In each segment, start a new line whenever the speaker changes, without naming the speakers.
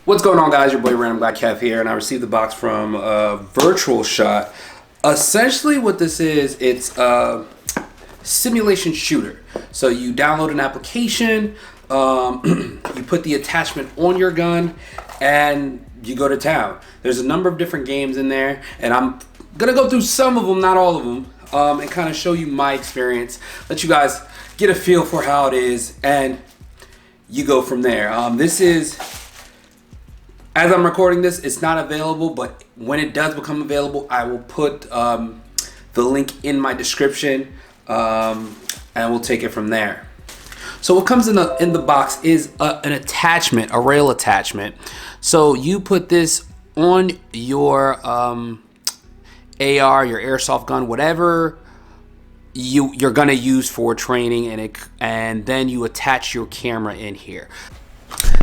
What's going on, guys? Your boy RandomGuyKev here, and I received the box from Virtual Shot. Essentially what this is, it's a simulation shooter. So you download an application, you put the attachment on your gun, and you go to town. There's a number of different games in there, and I'm gonna go through some of them, not all of them, and kind of show you my experience, let you guys get a feel for how it is, and you go from there. This is, as I'm recording this, it's not available, but when it does become available, I will put the link in my description, and we'll take it from there. So what comes in the box is an attachment, a rail attachment. So you put this on your AR, your airsoft gun, whatever you're gonna use for training, and then you attach your camera in here.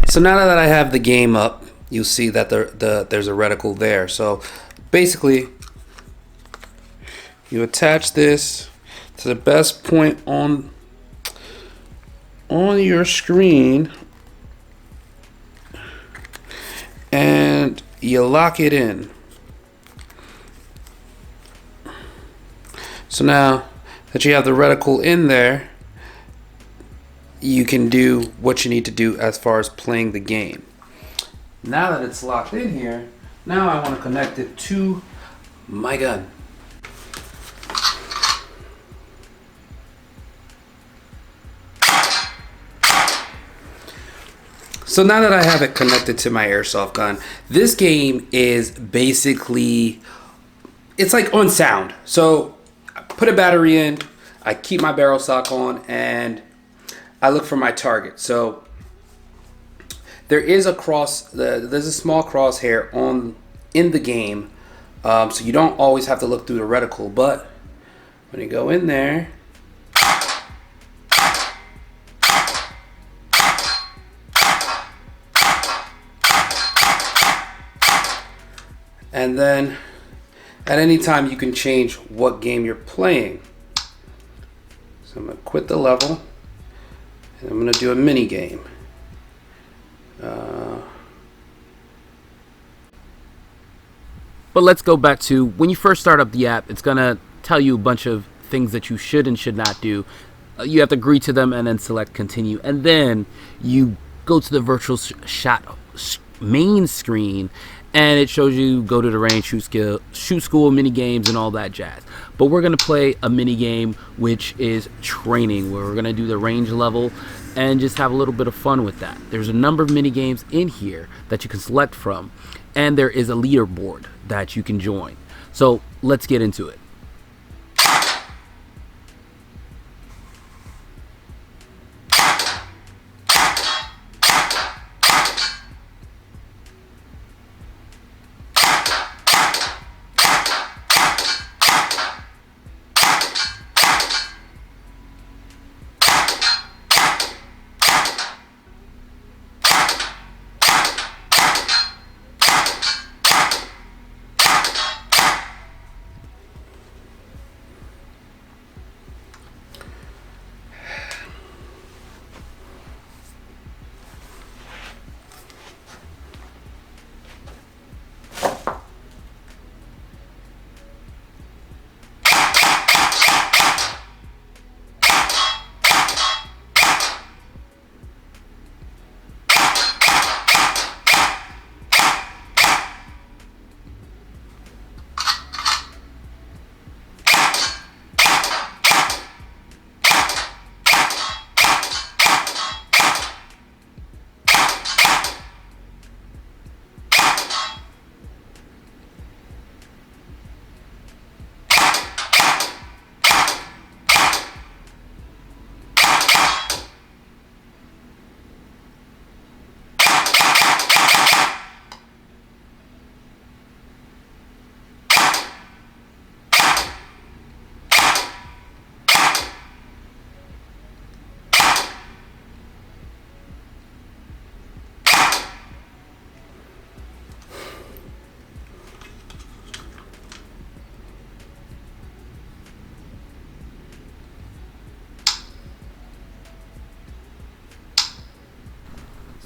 So now that I have the game up, you'll see that there's a reticle there. So basically, you attach this to the best point on your screen, and you lock it in. So now that you have the reticle in there, you can do what you need to do as far as playing the game. Now that it's locked in here, now I want to connect it to my gun. So now that I have it connected to my airsoft gun, this game is basically, it's like on sound. So I put a battery in, I keep my barrel stock on, and I look for my target. So there is there's a small crosshair in the game, so you don't always have to look through the reticle. But when you go in there, and then at any time you can change what game you're playing. So I'm gonna quit the level, and I'm gonna do a mini game.
But let's go back to when you first start up the app. It's gonna tell you a bunch of things that you should and should not do. You have to agree to them and then select continue, and then you go to the Virtual Shot main screen, and it shows you go to the range, shoot school, mini games, and all that jazz. But we're gonna play a mini game, which is training, where we're gonna do the range level and just have a little bit of fun with that. There's a number of mini games in here that you can select from, and there is a leaderboard that you can join. So let's get into it.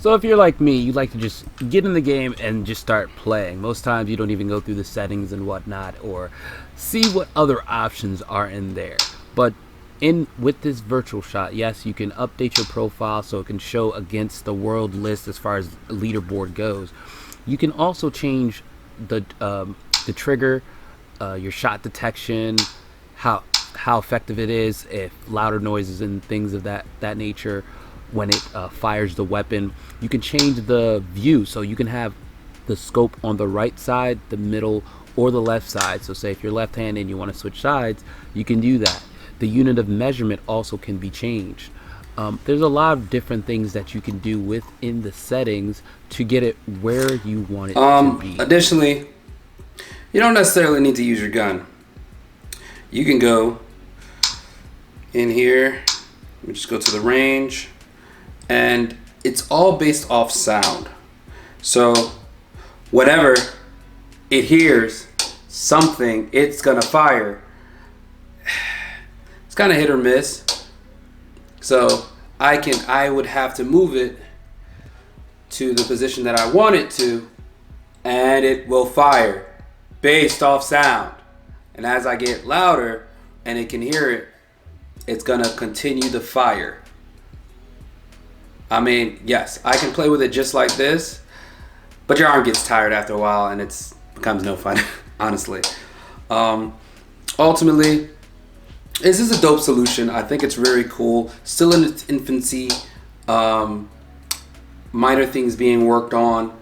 So if you're like me, you like to just get in the game and just start playing. Most times you don't even go through the settings and whatnot or see what other options are in there. But with this virtual shot, yes, you can update your profile so it can show against the world list as far as leaderboard goes. You can also change the trigger, your shot detection, how effective it is, if louder noises and things of that nature when it fires the weapon. You can change the view, so you can have the scope on the right side, the middle, or the left side. So say if you're left-handed and you want to switch sides, you can do that. The unit of measurement also can be changed. There's a lot of different things that you can do within the settings to get it where you want it to be.
Additionally, you don't necessarily need to use your gun. You can go in here, we just go to the range, and it's all based off sound. So whatever it hears something, it's gonna fire. It's kind of hit or miss. So I would have to move it to the position that I want it to, and it will fire based off sound. And as I get louder and it can hear it, it's gonna continue to fire. I mean, yes, I can play with it just like this, but your arm gets tired after a while and it becomes no fun, honestly. Ultimately, this is a dope solution. I think it's very cool. Still in its infancy. Minor things being worked on.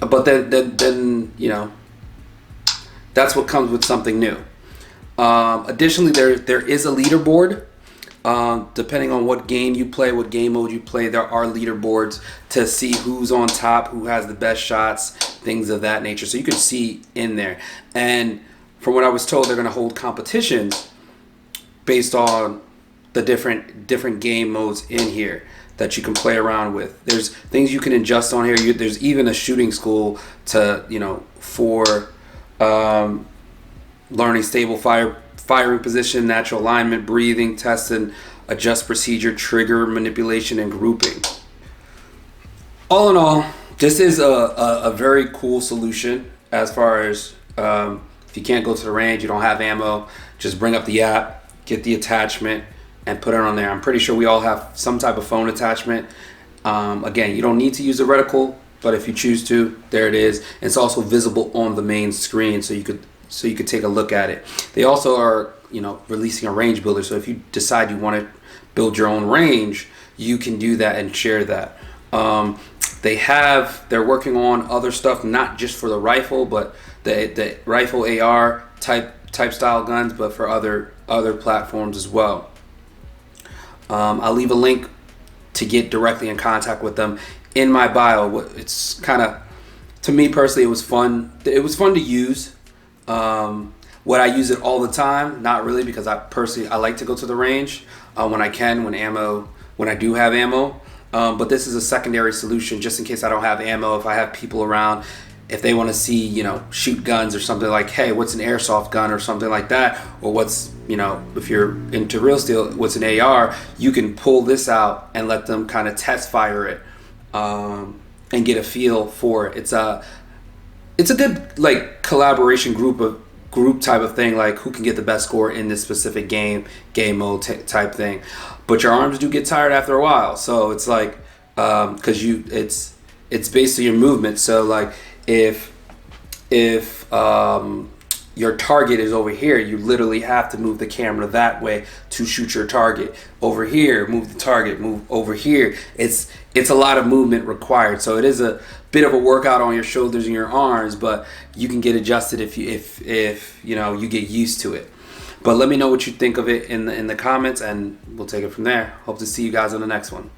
But then you know, that's what comes with something new. Additionally, there is a leaderboard. Depending on what game you play, what game mode you play, there are leaderboards to see who's on top, who has the best shots, things of that nature. So you can see in there. And from what I was told, they're going to hold competitions based on the different game modes in here that you can play around with. There's things you can adjust on here. There's even a shooting school to, you know, for learning stable firing position, natural alignment, breathing, testing, adjust procedure, trigger manipulation, and grouping. All in all, this is a very cool solution as far as if you can't go to the range, you don't have ammo, just bring up the app, get the attachment, and put it on there. I'm pretty sure we all have some type of phone attachment. Again, you don't need to use a reticle, but if you choose to, there it is. It's also visible on the main screen, so you could take a look at it. They also are, you know, releasing a range builder. So if you decide you want to build your own range, you can do that and share that. They're working on other stuff, not just for the rifle, but the rifle AR type style guns, but for other platforms as well. I'll leave a link to get directly in contact with them in my bio. It's kind of, to me personally, it was fun. It was fun to use. Would I use it all the time? Not really, because I like to go to the range when I can, when I do have ammo. But this is a secondary solution just in case I don't have ammo. If I have people around, if they want to see, you know, shoot guns or something, like, hey, what's an airsoft gun or something like that, or what's, you know, if you're into real steel, what's an AR, you can pull this out and let them kind of test fire it and get a feel for it. It's a good, like, collaboration group type of thing, like who can get the best score in this specific game mode type thing. But your arms do get tired after a while, so it's like because it's based on your movement. So like if your target is over here, you literally have to move the camera that way to shoot your target. Over here, move the target, move over here. It's a lot of movement required. So it is a bit of a workout on your shoulders and your arms, but you can get adjusted if you know, you get used to it. But let me know what you think of it in the comments, and we'll take it from there. Hope to see you guys on the next one.